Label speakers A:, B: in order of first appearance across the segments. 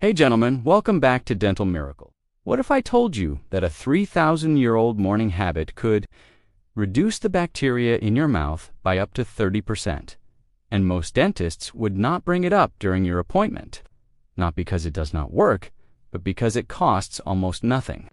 A: Hey gentlemen, welcome back to Dental Miracle. What if I told you that a 3,000-year-old morning habit could reduce the bacteria in your mouth by up to 30%, and most dentists would not bring it up during your appointment, not because it does not work, but because it costs almost nothing.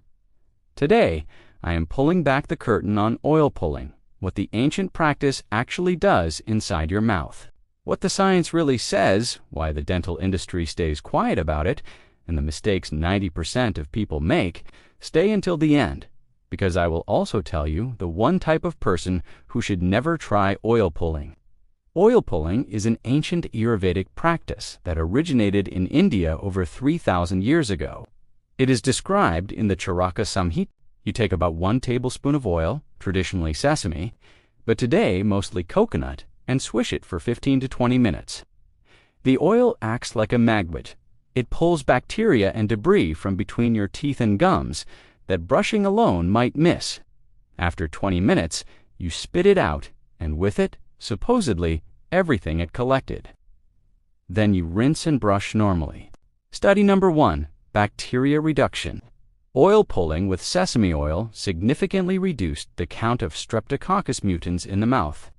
A: Today, I am pulling back the curtain on oil pulling, what the ancient practice actually does inside your mouth. What the science really says, why the dental industry stays quiet about it, and the mistakes 90% of people make, stay until the end, because I will also tell you the one type of person who should never try oil pulling. Oil pulling is an ancient Ayurvedic practice that originated in India over 3,000 years ago. It is described in the Charaka Samhita. You take about 1 tablespoon of oil, traditionally sesame, but today mostly coconut, and swish it for 15 to 20 minutes. The oil acts like a magnet. It pulls bacteria and debris from between your teeth and gums that brushing alone might miss. After 20 minutes, you spit it out, and with it, supposedly, everything it collected. Then you rinse and brush normally. Study number 1, bacteria reduction. Oil pulling with sesame oil significantly reduced the count of Streptococcus mutans in the mouth.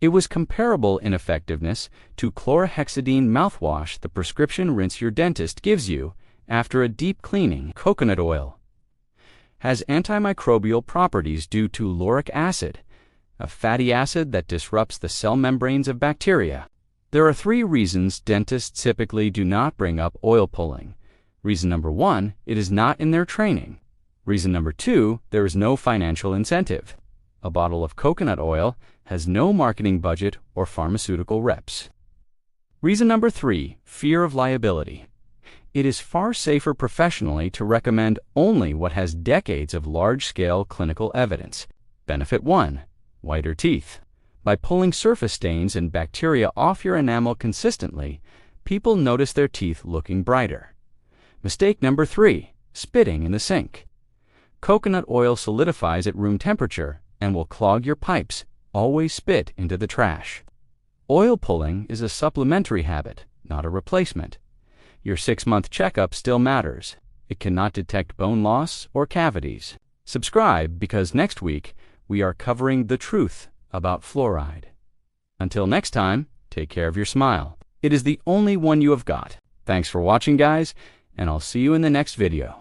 A: It was comparable in effectiveness to chlorhexidine mouthwash the prescription rinse your dentist gives you after a deep cleaning. Coconut oil has antimicrobial properties due to lauric acid, a fatty acid that disrupts the cell membranes of bacteria. There are 3 reasons dentists typically do not bring up oil pulling. Reason number 1, it is not in their training. Reason number 2, there is no financial incentive. A bottle of coconut oil has no marketing budget or pharmaceutical reps. Reason number 3, fear of liability. It is far safer professionally to recommend only what has decades of large-scale clinical evidence. Benefit 1, whiter teeth. By pulling surface stains and bacteria off your enamel consistently, people notice their teeth looking brighter. Mistake number 3, spitting in the sink. Coconut oil solidifies at room temperature and will clog your pipes. Always spit into the trash. Oil pulling is a supplementary habit, not a replacement. Your 6-month checkup still matters. It cannot detect bone loss or cavities. Subscribe because next week we are covering the truth about fluoride. Until next time, take care of your smile. It is the only one you have got. Thanks for watching, guys, and I'll see you in the next video.